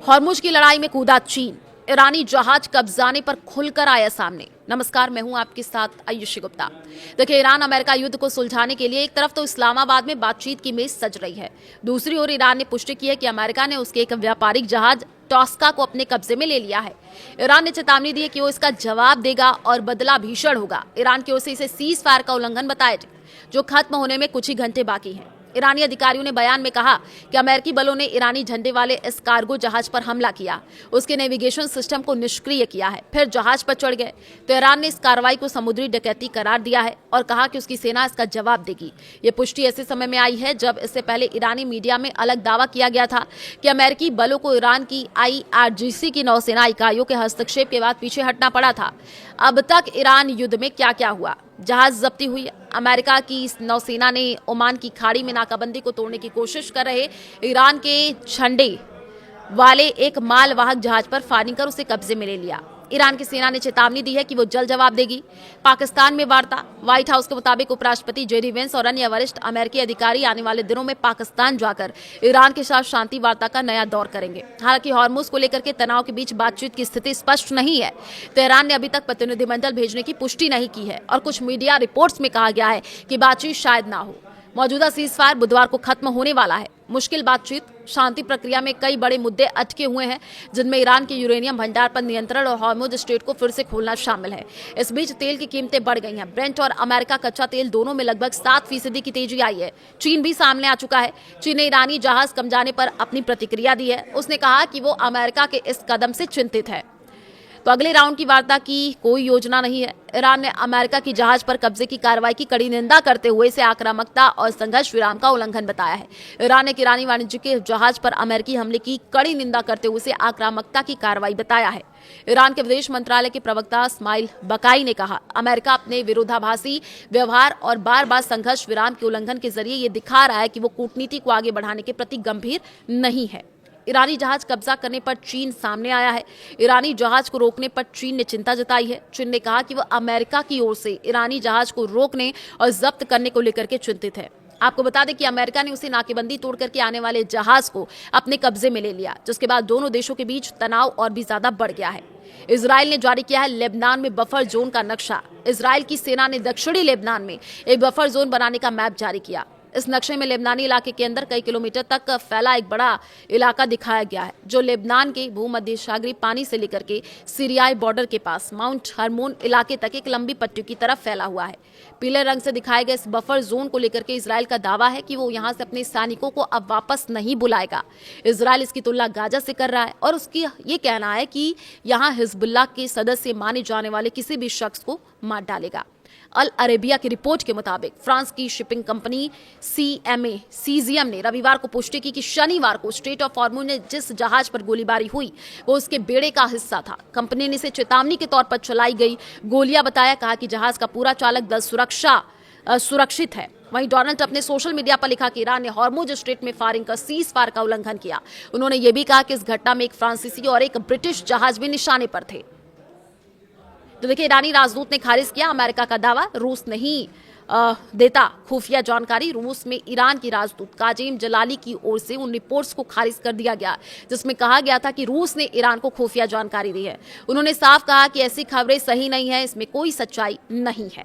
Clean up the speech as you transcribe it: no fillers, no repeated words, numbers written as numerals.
Hormuz की लड़ाई में कूदा चीन, ईरानी जहाज कब्जाने पर खुलकर आया सामने। नमस्कार, मैं हूं आपके साथ आयुषी गुप्ता। देखिए, ईरान अमेरिका युद्ध को सुलझाने के लिए एक तरफ तो इस्लामाबाद में बातचीत की मेज सज रही है, दूसरी ओर ईरान ने पुष्टि की है कि अमेरिका ने उसके एक व्यापारिक जहाज टॉस्का को अपने कब्जे में ले लिया है। ईरान ने चेतावनी दी है कि वो इसका जवाब देगा और बदला भीषण होगा। ईरान की ओर से इसे सीज फायर का उल्लंघन बताया, जो खत्म होने में कुछ ही घंटे बाकी हैं। ईरानी अधिकारियों ने बयान में कहा कि अमेरिकी बलों ने ईरानी झंडे वाले इस कार्गो जहाज पर हमला किया, उसके नेविगेशन सिस्टम को निष्क्रिय किया है, फिर जहाज पर चढ़ गए। तो ईरान ने इस कार्रवाई को समुद्री डकैती करार दिया है और कहा कि उसकी सेना इसका जवाब देगी। ये पुष्टि ऐसे समय में आई है जब इससे पहले ईरानी मीडिया में अलग दावा किया गया था कि अमेरिकी बलों को ईरान की IRGC की नौसेना इकाइयों के हस्तक्षेप के बाद पीछे हटना पड़ा था। अब तक ईरान युद्ध में क्या क्या हुआ? जहाज जब्ती हुई। अमेरिका की नौसेना ने ओमान की खाड़ी में नाकाबंदी को तोड़ने की कोशिश कर रहे ईरान के झंडे वाले एक मालवाहक जहाज पर फायरिंग कर उसे कब्जे में ले लिया। ईरान की सेना ने चेतावनी दी है कि वो जल्द जवाब देगी। पाकिस्तान में वार्ता। व्हाइट हाउस के मुताबिक उपराष्ट्रपति JD वेंस और अन्य वरिष्ठ अमेरिकी अधिकारी आने वाले दिनों में पाकिस्तान जाकर ईरान के साथ शांति वार्ता का नया दौर करेंगे। हालांकि हॉर्मुज को लेकर के तनाव के बीच बातचीत की स्थिति स्पष्ट नहीं है। तेहरान ने अभी तक प्रतिनिधिमंडल भेजने की पुष्टि नहीं की है और कुछ मीडिया रिपोर्ट्स में कहा गया है कि बातचीत शायद ना हो। मौजूदा सीजफायर बुधवार को खत्म होने वाला है। मुश्किल बातचीत। शांति प्रक्रिया में कई बड़े मुद्दे अटके हुए हैं, जिनमें ईरान के यूरेनियम भंडार पर नियंत्रण और हॉर्मुज स्ट्रेट को फिर से खोलना शामिल है। इस बीच तेल की कीमतें बढ़ गई हैं। ब्रेंट और अमेरिका कच्चा तेल दोनों में लगभग 7% की तेजी आई है। चीन भी सामने आ चुका है। चीन ने ईरानी जहाज कम जाने पर अपनी प्रतिक्रिया दी है। उसने कहा कि वो अमेरिका के इस कदम से चिंतित है। तो अगले राउंड की वार्ता की कोई योजना नहीं है। ईरान ने अमेरिका की जहाज पर कब्जे की कार्रवाई की कड़ी निंदा करते हुए इसे आक्रामकता और संघर्ष विराम का उल्लंघन बताया है। ईरान ने ईरानी वाणिज्यिक जहाज पर अमेरिकी हमले की कड़ी निंदा करते हुए इसे आक्रामकता की कार्रवाई बताया है। ईरान के विदेश मंत्रालय के प्रवक्ता इस्माइल बकाई ने कहा, अमेरिका अपने विरोधाभासी व्यवहार और बार बार संघर्ष विराम के उल्लंघन के जरिए ये दिखा रहा है कि वो कूटनीति को आगे बढ़ाने के प्रति गंभीर नहीं है। ईरानी जहाज कब्जा करने पर चीन सामने आया है। ईरानी जहाज को रोकने पर चीन ने चिंता जताई है। चीन ने कहा कि वह अमेरिका की ओर से ईरानी जहाज को रोकने और जब्त करने को लेकर के चिंतित है। आपको बता दें कि अमेरिका ने उसे नाकेबंदी तोड़ करके आने वाले जहाज को अपने कब्जे में ले लिया, जिसके बाद दोनों देशों के बीच तनाव और भी ज्यादा बढ़ गया है। इजराइल ने जारी किया है लेबनान में बफर जोन का नक्शा। इजराइल की सेना ने दक्षिणी लेबनान में एक बफर जोन बनाने का मैप जारी किया। इस नक्शे में लेबनानी इलाके के अंदर कई किलोमीटर तक फैला एक बड़ा इलाका दिखाया गया है, जो लेबनान के भूमध्य सागरीय पानी से लेकर के सीरियाई बॉर्डर के पास माउंट हरमोन इलाके तक एक लंबी पट्टी की तरफ फैला हुआ है। पीले रंग से दिखाए गए इस बफर जोन को लेकर के इजराइल का दावा है कि वो यहां से अपने सैनिकों को अब वापस नहीं बुलाएगा। इजराइल इसकी तुलना गाजा से कर रहा है और उसकी ये कहना है कि यहां हिजबुल्लाह के सदस्य माने जाने वाले किसी भी शख्स को मार डालेगा। अल अरेबिया की रिपोर्ट के मुताबिक फ्रांस की शिपिंग कंपनी CMA ने रविवार को पुष्टि की कि शनिवार को स्ट्रेट ऑफ हॉर्मुज में जिस जहाज पर गोलीबारी हुई वो उसके बेड़े का हिस्सा था। कंपनी ने इसे चेतावनी के तौर पर चलाई गई गोलियां बताया। कहा कि जहाज का पूरा चालक दल सुरक्षित है। वहीं डोनाल्ड ट्रंप ने सोशल मीडिया पर लिखा कि ईरान ने हॉर्मुज स्ट्रेट में फायरिंग कर सीज फायर का उल्लंघन किया। उन्होंने ये भी कहा कि इस घटना में एक फ्रांसीसी और एक ब्रिटिश जहाज भी निशाने पर थे। तो देखिए, ईरानी राजदूत ने खारिज किया अमेरिका का दावा। रूस नहीं देता खुफिया जानकारी। रूस में ईरान की राजदूत काजिम जलाली की ओर से उन रिपोर्ट्स को खारिज कर दिया गया जिसमें कहा गया था कि रूस ने ईरान को खुफिया जानकारी दी है। उन्होंने साफ कहा कि ऐसी खबरें सही नहीं है, इसमें कोई सच्चाई नहीं है।